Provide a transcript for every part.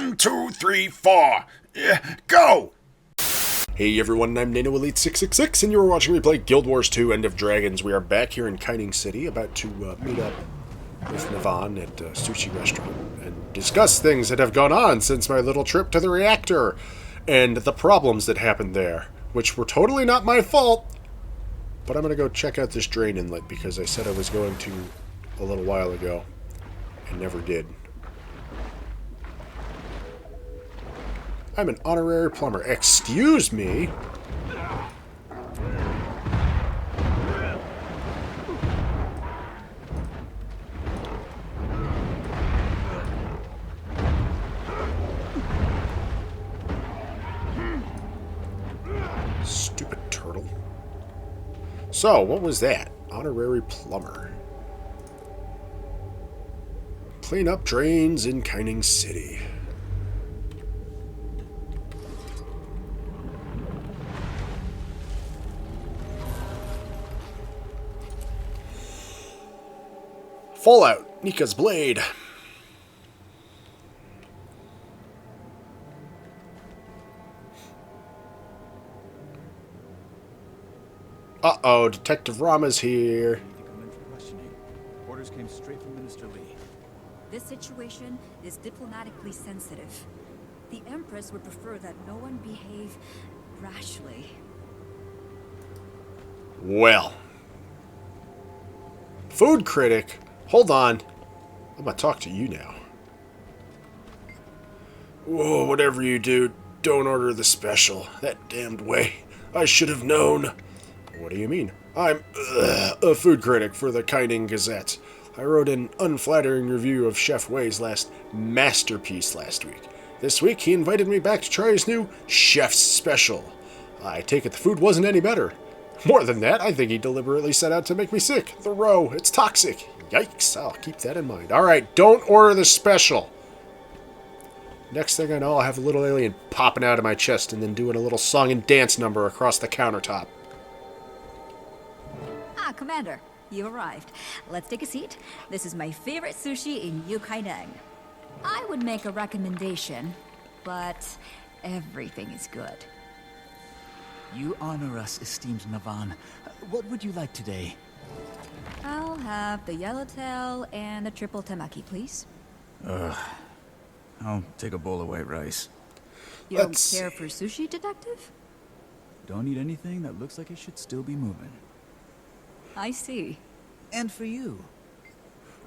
1, 2, 3, 4. Go! Hey everyone, I'm NanoElite666, and you're watching me play Guild Wars 2 End of Dragons. We are back here in Kining City, about to meet up with Navan at a sushi restaurant and discuss things that have gone on since my little trip to the reactor and the problems that happened there, which were totally not my fault. But I'm going to go check out this drain inlet because I said I was going to a little while ago and never did. I'm an honorary plumber. Excuse me? Stupid turtle. So, what was that? Honorary plumber. Clean up drains in Kining City. Fallout, Nika's blade. Uh-oh, Detective Rama's here. Come in for questioning. Orders came straight from Minister Lee. This situation is diplomatically sensitive. The Empress would prefer that no one behave rashly. Well. Food critic? Hold on. I'm gonna talk to you now. Whoa, whatever you do, don't order the special. That damned way. I should have known. What do you mean? I'm a food critic for the Kining Gazette. I wrote an unflattering review of Chef Wei's last masterpiece last week. This week, he invited me back to try his new Chef's Special. I take it the food wasn't any better. More than that, I think he deliberately set out to make me sick. The roe, it's toxic. Yikes, I'll keep that in mind. Alright, don't order the special. Next thing I know, I'll have a little alien popping out of my chest and then doing a little song and dance number across the countertop. Ah, Commander, you arrived. Let's take a seat. This is my favorite sushi in Kining. I would make a recommendation, but everything is good. You honor us, esteemed Navan. What would you like today? I'll have the yellowtail and a triple temaki, please. I'll take a bowl of white rice. You don't care for sushi, Detective? Don't eat anything that looks like it should still be moving. I see. And for you.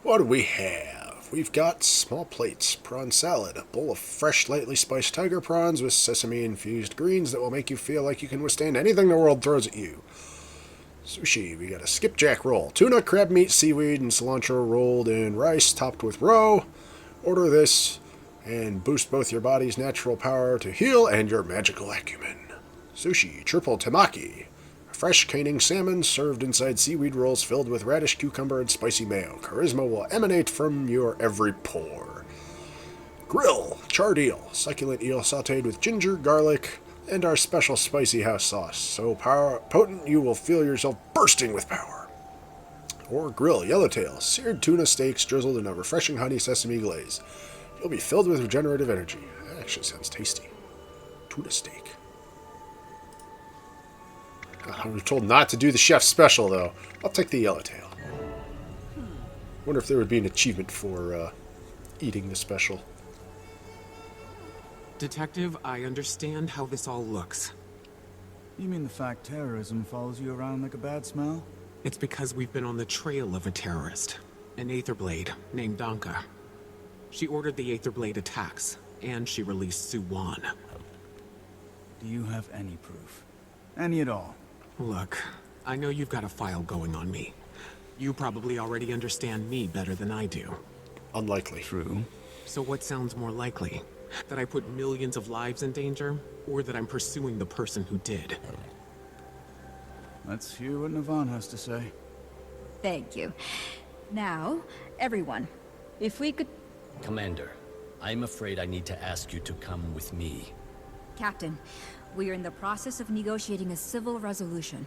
What do we have? We've got small plates, prawn salad, a bowl of fresh, lightly spiced tiger prawns with sesame-infused greens that will make you feel like you can withstand anything the world throws at you. Sushi, we got a skipjack roll, tuna, crab meat, seaweed, and cilantro rolled in rice topped with roe. Order this and boost both your body's natural power to heal and your magical acumen. Sushi, triple temaki. Fresh Kining salmon served inside seaweed rolls filled with radish, cucumber, and spicy mayo. Charisma will emanate from your every pore. Grill, charred eel, succulent eel sautéed with ginger, garlic, and our special spicy house sauce. So potent you will feel yourself bursting with power. Or grill, yellowtail, seared tuna steaks drizzled in a refreshing honey sesame glaze. You'll be filled with regenerative energy. That actually sounds tasty. Tuna steak. I was told not to do the chef's special, though. I'll take the yellowtail. Wonder if there would be an achievement for eating the special. Detective, I understand how this all looks. You mean the fact terrorism follows you around like a bad smell? It's because we've been on the trail of a terrorist, an Aetherblade named Danka. She ordered the Aetherblade attacks, and she released Suwan. Do you have any proof? Any at all? Look, I know you've got a file going on me. You probably already understand me better than I do. Unlikely. True. So what sounds more likely? That I put millions of lives in danger, or that I'm pursuing the person who did? Let's hear what Navan has to say. Thank you. Now, everyone, if we could... Commander, I'm afraid I need to ask you to come with me. Captain, we are in the process of negotiating a civil resolution.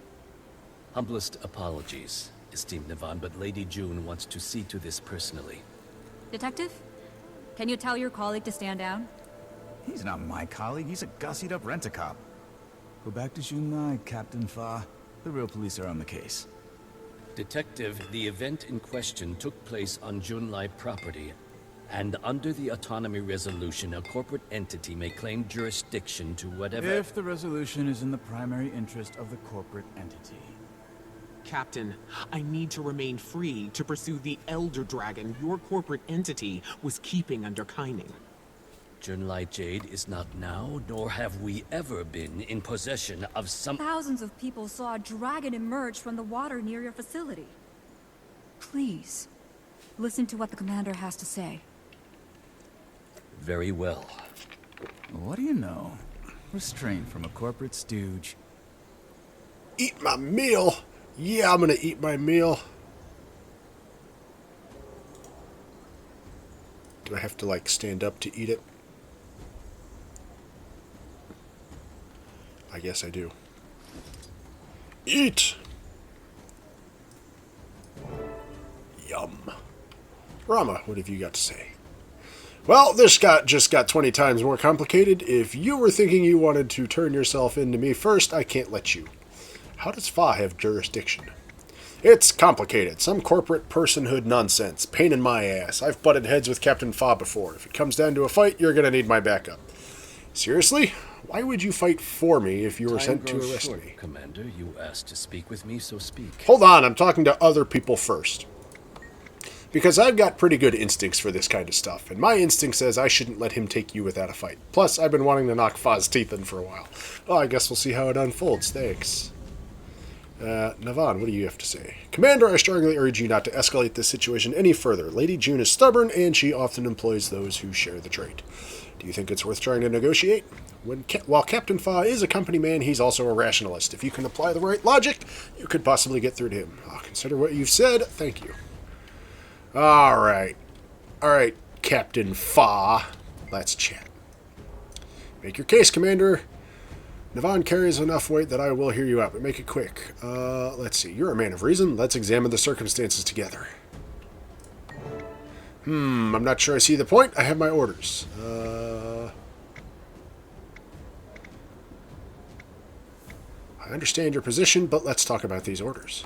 Humblest apologies, esteemed Navan, but Lady June wants to see to this personally. Detective, can you tell your colleague to stand down? He's not my colleague. He's a gussied-up rent-a-cop. Go back to Junlai, Captain Fa. The real police are on the case. Detective, the event in question took place on Junlai property, and under the autonomy resolution, a corporate entity may claim jurisdiction to whatever... If the resolution is in the primary interest of the corporate entity. Captain, I need to remain free to pursue the Elder Dragon your corporate entity was keeping under Kyning. Junlai Jade is not now, nor have we ever been, in possession of some... Thousands of people saw a dragon emerge from the water near your facility. Please, listen to what the commander has to say. Very well. What do you know? Restraint from a corporate stooge. Eat my meal. Yeah, I'm gonna eat my meal. Do I have to, like, stand up to eat it? I guess I do. Eat! Yum. Rama, what have you got to say? Well, this just got 20 times more complicated. If you were thinking you wanted to turn yourself into me first, I can't let you. How does Fa have jurisdiction? It's complicated. Some corporate personhood nonsense. Pain in my ass. I've butted heads with Captain Fa before. If it comes down to a fight, you're gonna need my backup. Seriously? Why would you fight for me if you were sent to arrest me? Commander, you asked to speak with me, so speak. Hold on, I'm talking to other people first. Because I've got pretty good instincts for this kind of stuff, and my instinct says I shouldn't let him take you without a fight. Plus, I've been wanting to knock Fa's teeth in for a while. Well, I guess we'll see how it unfolds. Thanks. Navan, what do you have to say? Commander, I strongly urge you not to escalate this situation any further. Lady June is stubborn, and she often employs those who share the trait. Do you think it's worth trying to negotiate? While Captain Fa is a company man, he's also a rationalist. If you can apply the right logic, you could possibly get through to him. I'll consider what you've said. Thank you. Alright. Alright, Captain Fa. Let's chat. Make your case, Commander. Navan carries enough weight that I will hear you out, but make it quick. Let's see. You're a man of reason. Let's examine the circumstances together. I'm not sure I see the point. I have my orders. I understand your position, but let's talk about these orders.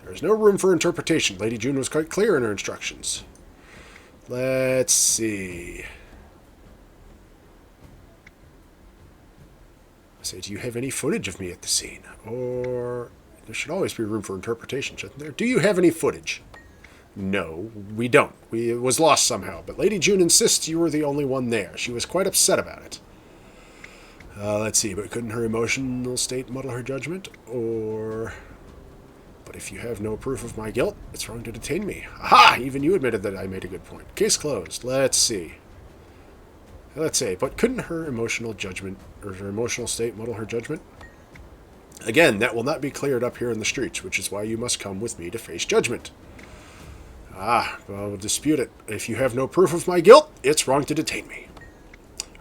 There is no room for interpretation. Lady June was quite clear in her instructions. Let's see. Say, do you have any footage of me at the scene? Or there should always be room for interpretation, shouldn't there? Do you have any footage? No, we don't. It was lost somehow, but Lady June insists you were the only one there. She was quite upset about it. Let's see, but couldn't her emotional state muddle her judgment? Or... But if you have no proof of my guilt, it's wrong to detain me. Aha! Even you admitted that I made a good point. Case closed. Let's see. Let's say, but couldn't her emotional judgment, or her emotional state muddle her judgment? Again, that will not be cleared up here in the streets, which is why you must come with me to face judgment. Well, we'll dispute it. If you have no proof of my guilt, it's wrong to detain me.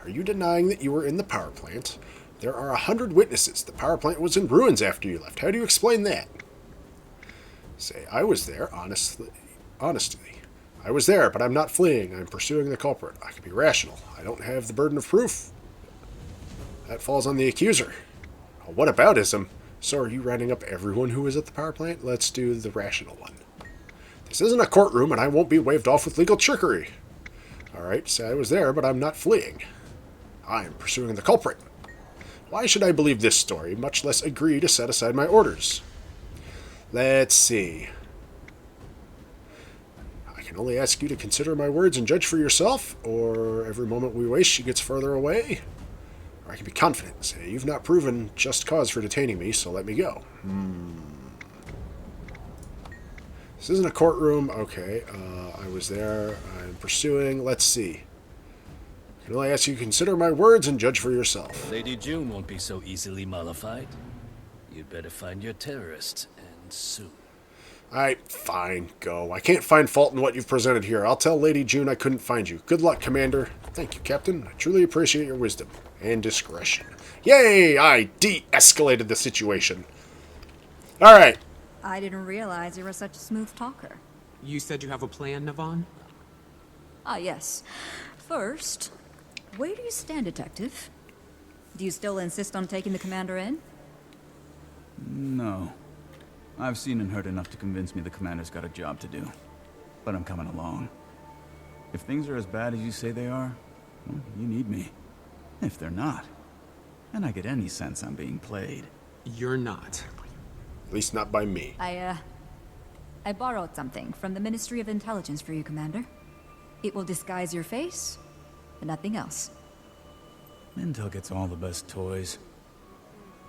Are you denying that you were in the power plant? There are 100 witnesses. The power plant was in ruins after you left. How do you explain that? Say, I was there, honestly. I was there, but I'm not fleeing. I'm pursuing the culprit. I can be rational. I don't have the burden of proof. That falls on the accuser. Well, what aboutism? So are you rounding up everyone who was at the power plant? Let's do the rational one. This isn't a courtroom, and I won't be waved off with legal trickery. Alright, say I was there, but I'm not fleeing. I am pursuing the culprit. Why should I believe this story, much less agree to set aside my orders? Let's see. I can only ask you to consider my words and judge for yourself, or every moment we waste she gets further away. Or I can be confident, say, you've not proven just cause for detaining me, so let me go. This isn't a courtroom. Okay, I was there. I'm pursuing. Let's see. I can only ask you to consider my words and judge for yourself. Lady June won't be so easily mollified. You'd better find your terrorists, and soon. Alright, fine, go. I can't find fault in what you've presented here. I'll tell Lady June I couldn't find you. Good luck, Commander. Thank you, Captain. I truly appreciate your wisdom and discretion. Yay! I de-escalated the situation. Alright. I didn't realize you were such a smooth talker. You said you have a plan, Navan? Ah, yes. First, Where do you stand, Detective? Do you still insist on taking the commander in? No. I've seen and heard enough to convince me the commander's got a job to do. But I'm coming along. If things are as bad as you say they are, well, you need me. If they're not, and I get any sense I'm being played. You're not. At least not by me. I borrowed something from the Ministry of Intelligence for you, Commander. It will disguise your face, but nothing else. Intel gets all the best toys.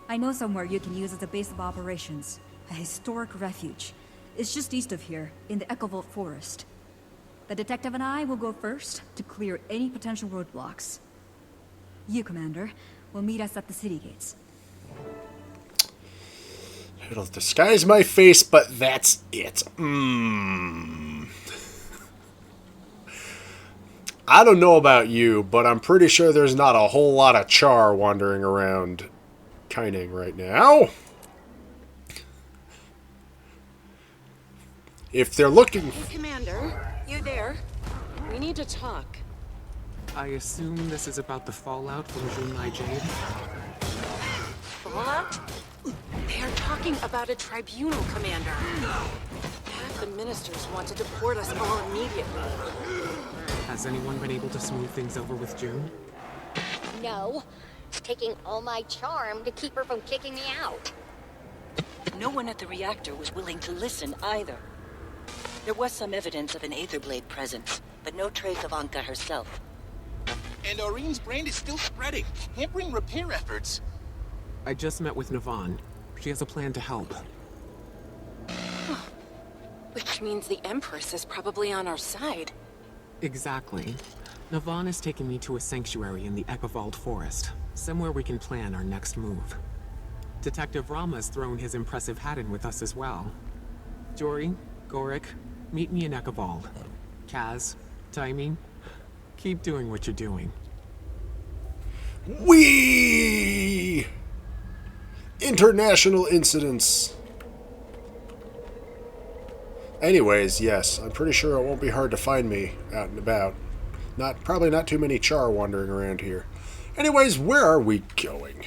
I know somewhere you can use as a base of operations. A historic refuge. It's just east of here, in the Echovald Forest. The detective and I will go first to clear any potential roadblocks. You, Commander, will meet us at the city gates. It'll disguise my face, but that's it. I don't know about you, but I'm pretty sure there's not a whole lot of char wandering around Kaining right now. If they're looking... Hey, Commander. You there? We need to talk. I assume this is about the fallout from Junlai Jade? Fallout? They are talking about a tribunal, Commander. Half the ministers want to deport us all immediately. Has anyone been able to smooth things over with June? No. It's taking all my charm to keep her from kicking me out. No one at the reactor was willing to listen either. There was some evidence of an Aetherblade presence, but no trace of Anka herself. And Aureen's brand is still spreading, hampering repair efforts. I just met with Navan. She has a plan to help. Which means the Empress is probably on our side. Exactly. Navan is taking me to a sanctuary in the Echovald Forest, somewhere we can plan our next move. Detective Rama's thrown his impressive hat in with us as well. Jory, Gorik, meet me in Echovald. Kaz, Timing, keep doing what you're doing. Whee! International incidents. Anyways, yes, I'm pretty sure it won't be hard to find me out and about. Probably not too many char wandering around here. Anyways, where are we going?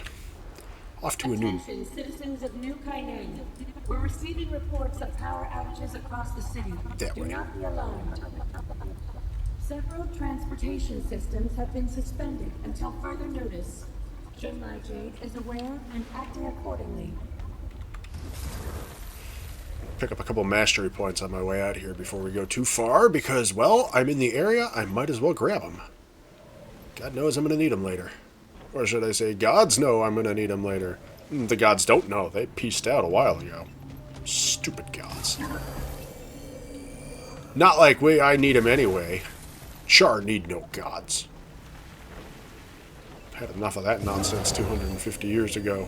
Off to a new... Attention, citizens of New Kaining. We're receiving reports of power outages across the city. That Do way. not be alarmed. Several transportation systems have been suspended until further notice. Junlai Jade is aware and acting accordingly. Pick up a couple mastery points on my way out here before we go too far, because, well, I'm in the area, I might as well grab them. God knows I'm going to need them later. Or should I say, gods know I'm going to need them later. The gods don't know. They peaced out a while ago. Stupid gods. Not like I need them anyway. Char need no gods. Had enough of that nonsense 250 years ago.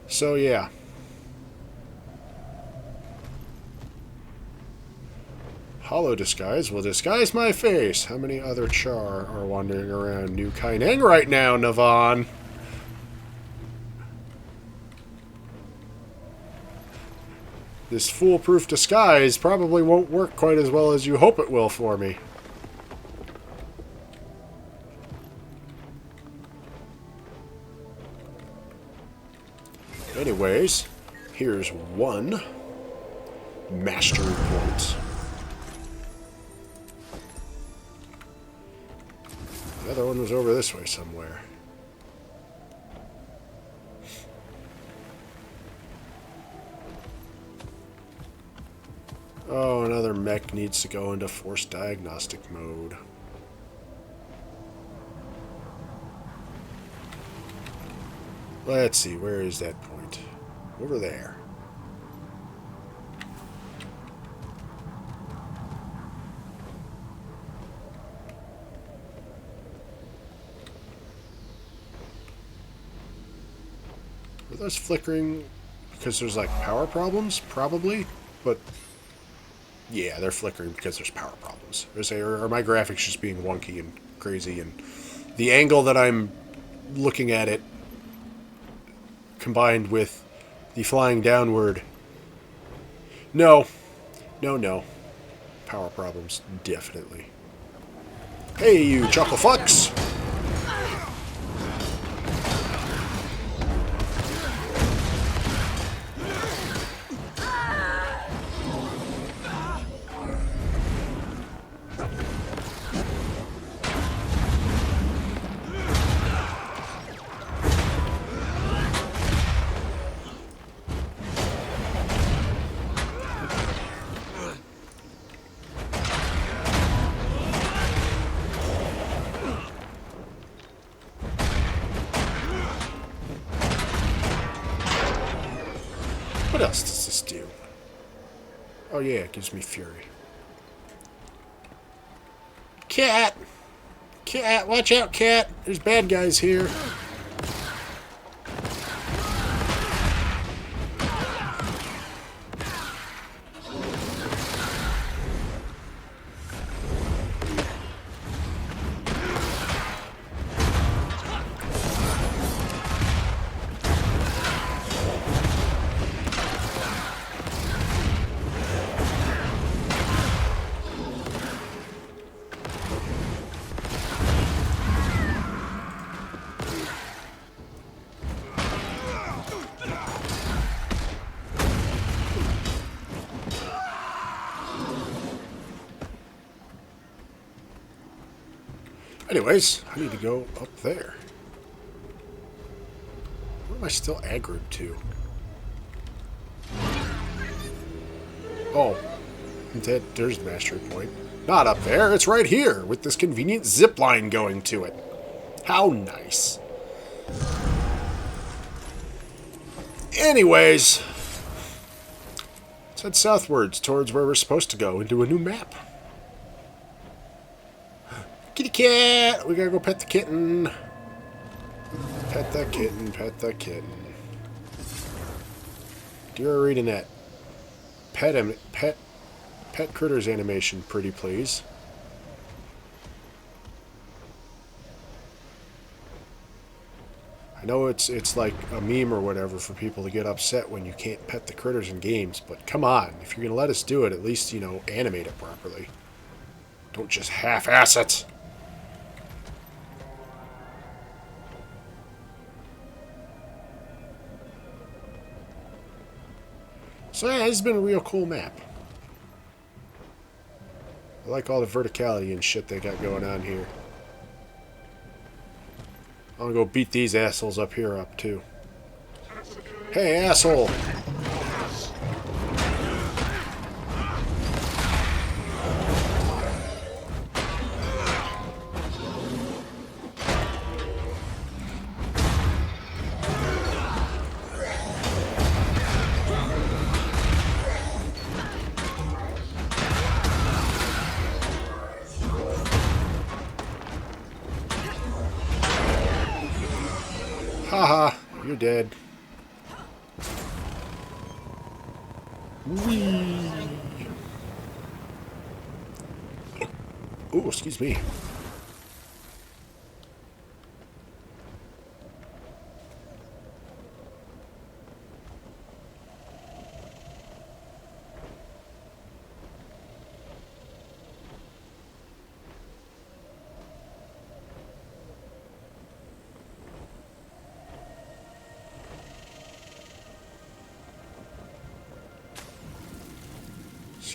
So, yeah. Hollow disguise will disguise my face. How many other char are wandering around New Kaining right now, Navan? This foolproof disguise probably won't work quite as well as you hope it will for me. Anyways, here's one mastery point. The other one was over this way somewhere. Oh, another mech needs to go into force diagnostic mode. Let's see, where is that point? Over there. Are those flickering because there's like power problems? Probably, but yeah, they're flickering because there's power problems. Or are my graphics just being wonky and crazy, and the angle that I'm looking at it combined with the flying downward. No. Power problems, definitely. Hey, you chuckle fucks! What else does this do? Oh yeah, it gives me fury. Cat! Cat! Watch out, cat! There's bad guys here. Anyways, I need to go up there. What am I still aggroed to? Oh, there's the mastery point. Not up there, it's right here, with this convenient zip line going to it. How nice. Anyways, let's head southwards towards where we're supposed to go into a new map. Kitty cat! We gotta go pet the kitten. Pet the kitten, pet the kitten. Dear Arenanet, pet critters animation, pretty please. I know it's like a meme or whatever for people to get upset when you can't pet the critters in games, but come on, if you're gonna let us do it, at least, you know, animate it properly. Don't just half-ass it. So yeah, this has been a real cool map. I like all the verticality and shit they got going on here. I'm gonna go beat these assholes up here up too. Hey, asshole! Haha, you're dead. Whee! Oh, excuse me.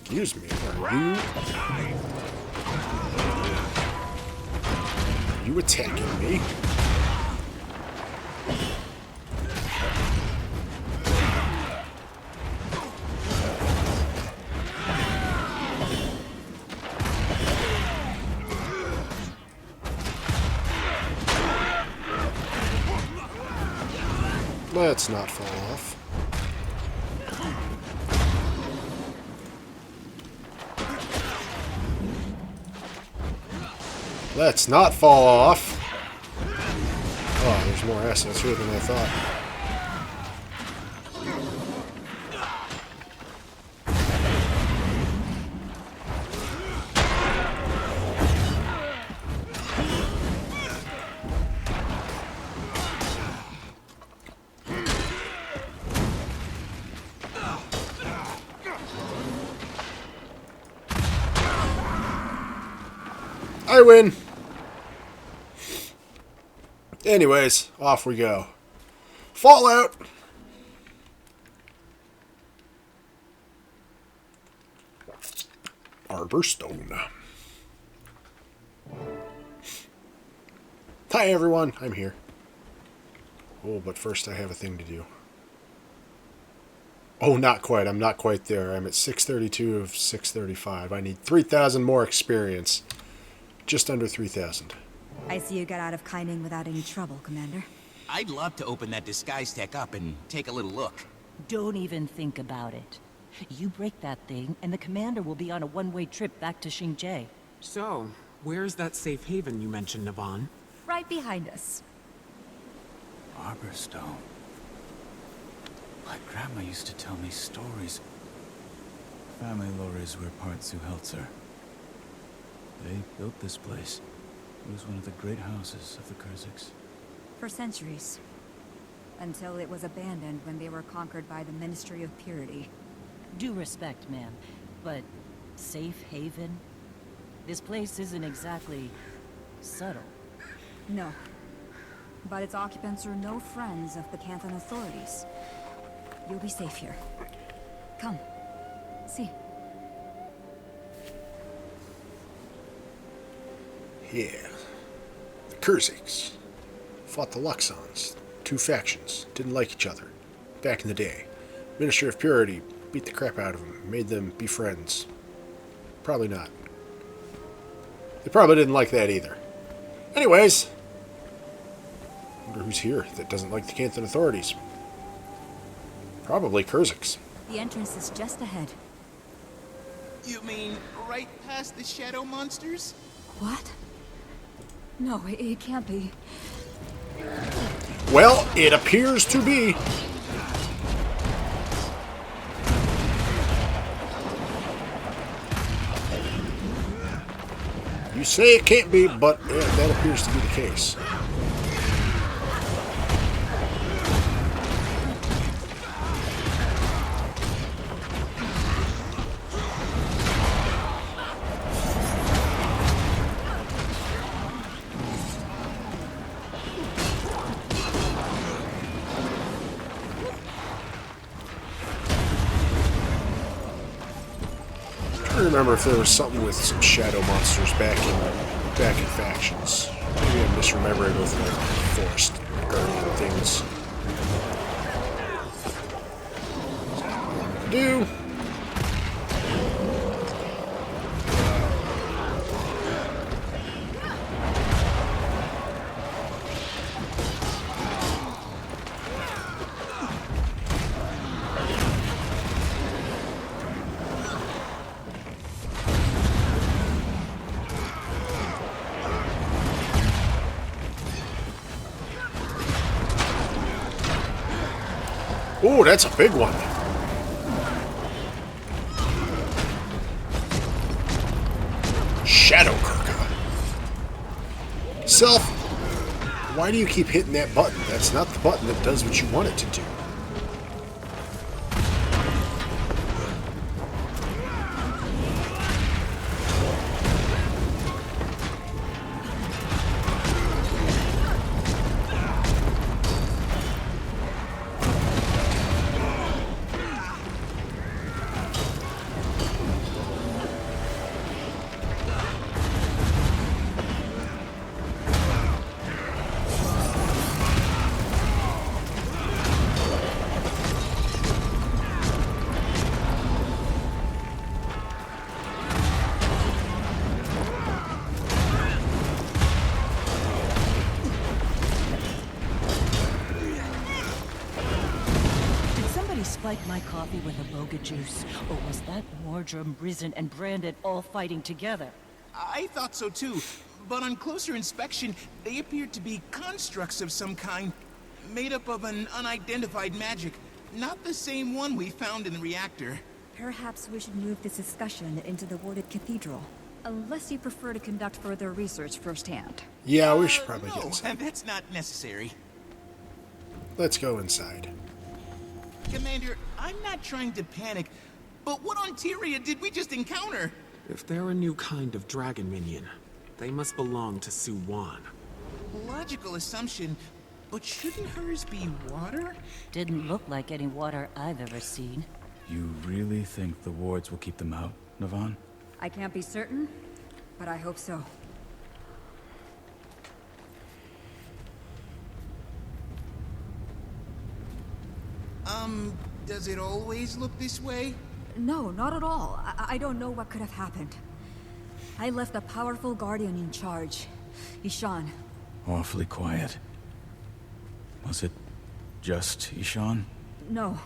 Excuse me, are you attacking me? Let's not fall off. Let's not fall off. Oh, there's more assets here than I thought. I win! Anyways, off we go. Fallout! Arborstone. Hi everyone, I'm here. Oh, but first I have a thing to do. Oh, not quite. I'm not quite there. I'm at 632 of 635. I need 3,000 more experience. Just under 3,000. I see you got out of Kaining without any trouble, Commander. I'd love to open that disguise tech up and take a little look. Don't even think about it. You break that thing, and the commander will be on a one-way trip back to Xingjie. So, where's that safe haven you mentioned, Navan? Right behind us. Arborstone. My grandma used to tell me stories. Family lorries were part Zuhelzer. They built this place. It was one of the great houses of the Kurziks. For centuries. Until it was abandoned when they were conquered by the Ministry of Purity. Due respect, ma'am, but safe haven? This place isn't exactly subtle. No. But its occupants are no friends of the Canthan authorities. You'll be safe here. Come. See. Yeah. The Kurziks fought the Luxons. Two factions. Didn't like each other. Back in the day. Ministry of Purity beat the crap out of them. Made them be friends. Probably not. They probably didn't like that either. Anyways. Wonder who's here that doesn't like the Canthan authorities. Probably Kurziks. The entrance is just ahead. You mean right past the shadow monsters? What? No, it can't be. Well, it appears to be. You say it can't be, but yeah, that appears to be the case. I remember if there was something with some shadow monsters back in factions. Maybe I'm misremembering with the forest guardian things. Do. Ooh, that's a big one. Shadow Kurka. Self, why do you keep hitting that button? That's not the button that does what you want it to do. Spike my coffee with a boga juice, or was that Mordrum, Risen, and Brandon all fighting together? I thought so too, but on closer inspection, they appeared to be constructs of some kind, made up of an unidentified magic, not the same one we found in the reactor. Perhaps we should move this discussion into the warded cathedral. Unless you prefer to conduct further research firsthand. Yeah, we should probably get No, inside. that's not necessary. Let's go inside. Commander, I'm not trying to panic, but what on Tyria did we just encounter? If they're a new kind of dragon minion, they must belong to Su Wan. logical assumption, but shouldn't hers be water? Didn't look like any water I've ever seen. You really think the wards will keep them out, Navan? I can't be certain, but I hope so. Does it always look this way? No, not at all. I don't know what could have happened. I left a powerful guardian in charge, Ishan. Awfully quiet. Was it just Ishan? No,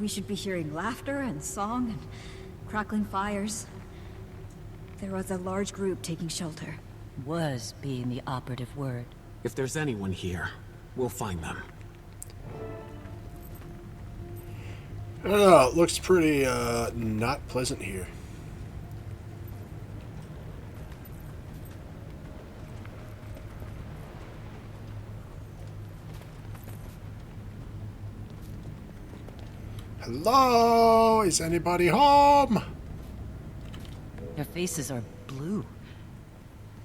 we should be hearing laughter and song and crackling fires. There was a large group taking shelter. Was being the operative word. If there's anyone here, we'll find them. I don't know, it looks pretty, not pleasant here. Hello? Is anybody home? Their faces are blue.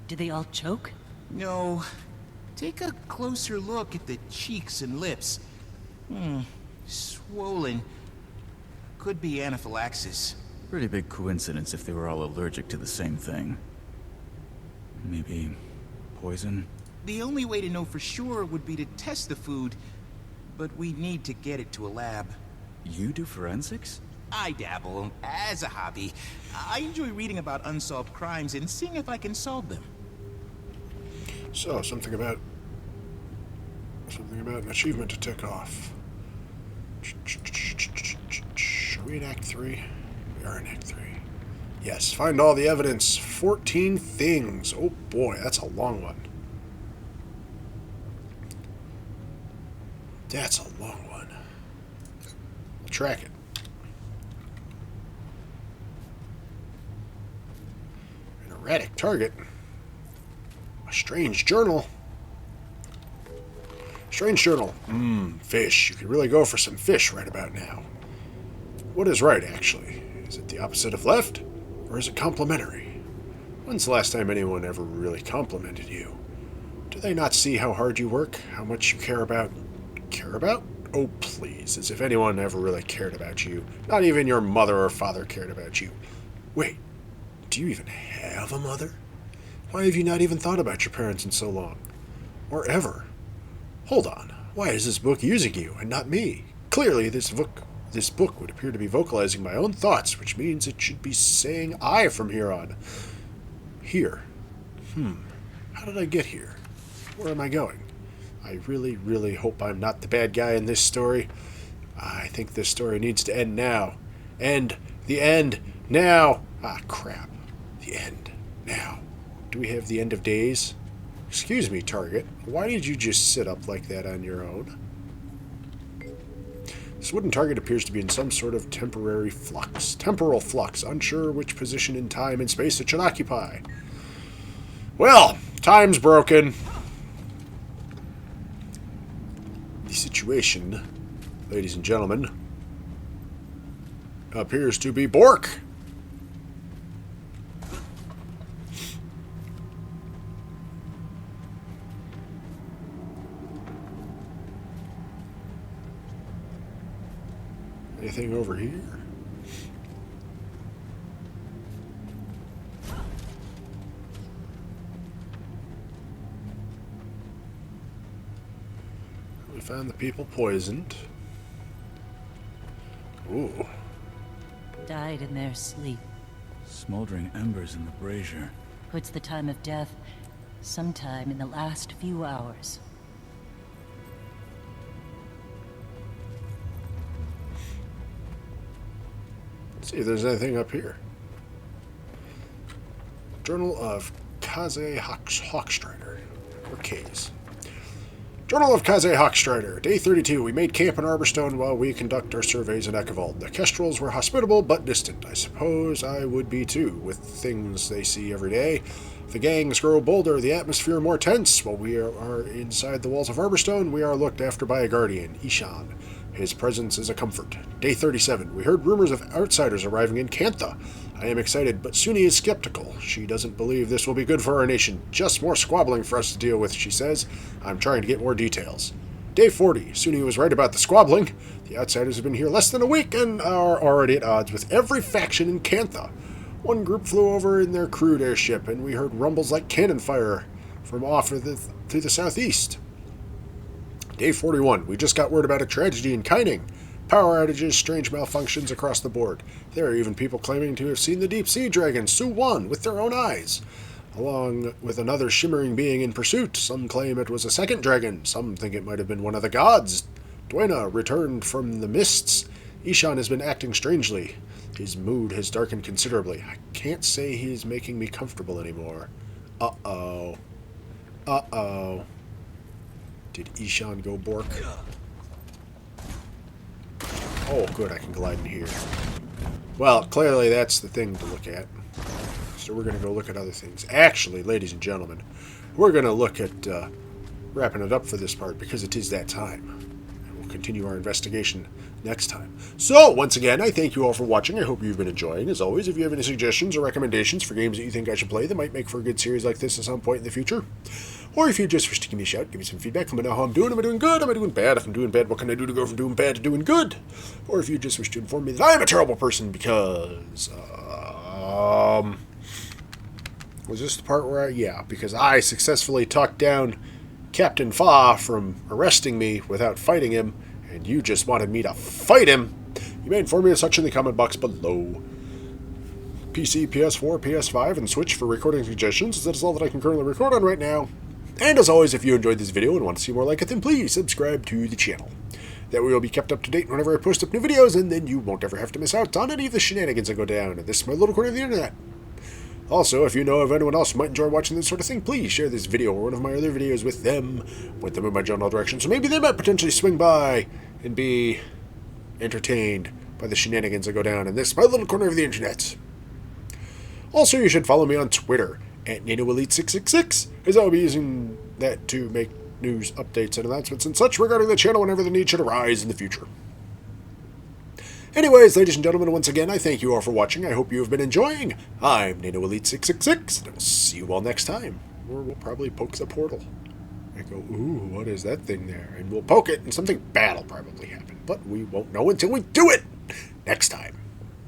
Do they all choke? No. Take a closer look at the cheeks and lips. Swollen. Could be anaphylaxis. Pretty big coincidence if they were all allergic to the same thing. Maybe poison? The only way to know for sure would be to test the food, but we need to get it to a lab. You do forensics? I dabble, as a hobby. I enjoy reading about unsolved crimes and seeing if I can solve them. So, something about an achievement to tick off. Are we in Act 3? We are in Act 3. Yes, find all the evidence. 14 things. Oh boy, that's a long one. That's a long one. We'll track it. An erratic target. A strange journal. Strange journal. Fish. You could really go for some fish right about now. What is right, actually? Is it the opposite of left? Or is it complimentary? When's the last time anyone ever really complimented you? Do they not see how hard you work? How much you care about? Care about? Oh, please. As if anyone ever really cared about you. Not even your mother or father cared about you. Wait. Do you even have a mother? Why have you not even thought about your parents in so long? Or ever? Hold on. Why is this book using you and not me? Clearly, this book would appear to be vocalizing my own thoughts, which means it should be saying I from here on. Here. How did I get here? Where am I going? I really, really hope I'm not the bad guy in this story. I think this story needs to end now. End. The end. Now. Ah, crap. The end. Now. Do we have the end of days? Excuse me, Target. Why did you just sit up like that on your own? This wooden target appears to be in some sort of temporary flux. Temporal flux. Unsure which position in time and space it should occupy. Well, time's broken. The situation, ladies and gentlemen, appears to be Bork. Anything over here? We found the people poisoned. Ooh. Died in their sleep. Smoldering embers in the brazier. Puts the time of death sometime in the last few hours. See if there's anything up here. Journal of Kaze Hawkstrider. Or K's. Journal of Kaze Hawkstrider. Day 32. We made camp in Arborstone while we conduct our surveys in Echovald. The Kestrels were hospitable but distant. I suppose I would be too, with things they see every day. The gangs grow bolder, the atmosphere more tense. While we are inside the walls of Arborstone, we are looked after by a guardian, Ishan. His presence is a comfort. Day 37. We heard rumors of outsiders arriving in Cantha. I am excited, but Suni is skeptical. She doesn't believe this will be good for our nation. Just more squabbling for us to deal with, she says. I'm trying to get more details. Day 40. Suni was right about the squabbling. The outsiders have been here less than a week and are already at odds with every faction in Cantha. One group flew over in their crude airship, and we heard rumbles like cannon fire from off to the southeast. Day 41. We just got word about a tragedy in Kining. Power outages, strange malfunctions across the board. There are even people claiming to have seen the deep sea dragon, Su-1, with their own eyes, along with another shimmering being in pursuit. Some claim it was a second dragon. Some think it might have been one of the gods. Dwayna returned from the mists. Ishan has been acting strangely. His mood has darkened considerably. I can't say he's making me comfortable anymore. Uh-oh. Uh-oh. Did Ishan go bork? Oh, good, I can glide in here. Well, clearly that's the thing to look at. So we're going to go look at other things. Actually, ladies and gentlemen, we're going to look at wrapping it up for this part because it is that time. And we'll continue our investigation next time. So, once again, I thank you all for watching. I hope you've been enjoying. As always, if you have any suggestions or recommendations for games that you think I should play that might make for a good series like this at some point in the future, or if you just wish to give me a shout, give me some feedback, let me know how I'm doing. Am I doing good? Am I doing bad? If I'm doing bad, what can I do to go from doing bad to doing good? Or if you just wish to inform me that I am a terrible person because, was this the part where because I successfully talked down Captain Fa from arresting me without fighting him, and you just wanted me to fight him. You may inform me of such in the comment box below. PC, PS4, PS5, and Switch for recording suggestions. That is all that I can currently record on right now. And as always, if you enjoyed this video and want to see more like it, then please subscribe to the channel. That way you'll be kept up to date whenever I post up new videos, and then you won't ever have to miss out on any of the shenanigans that go down in this my little corner of the internet. Also, if you know of anyone else who might enjoy watching this sort of thing, please share this video or one of my other videos with them. Point them in my general direction, so maybe they might potentially swing by and be entertained by the shenanigans that go down in this my little corner of the internet. Also, you should follow me on Twitter at NanoElite666, as I'll be using that to make news, updates, and announcements and such regarding the channel whenever the need should arise in the future. Anyways, ladies and gentlemen, once again, I thank you all for watching. I hope you have been enjoying. I'm NanoElite666, and I'll see you all next time, where we'll probably poke the portal. I go, ooh, what is that thing there? And we'll poke it, and something bad will probably happen. But we won't know until we do it next time.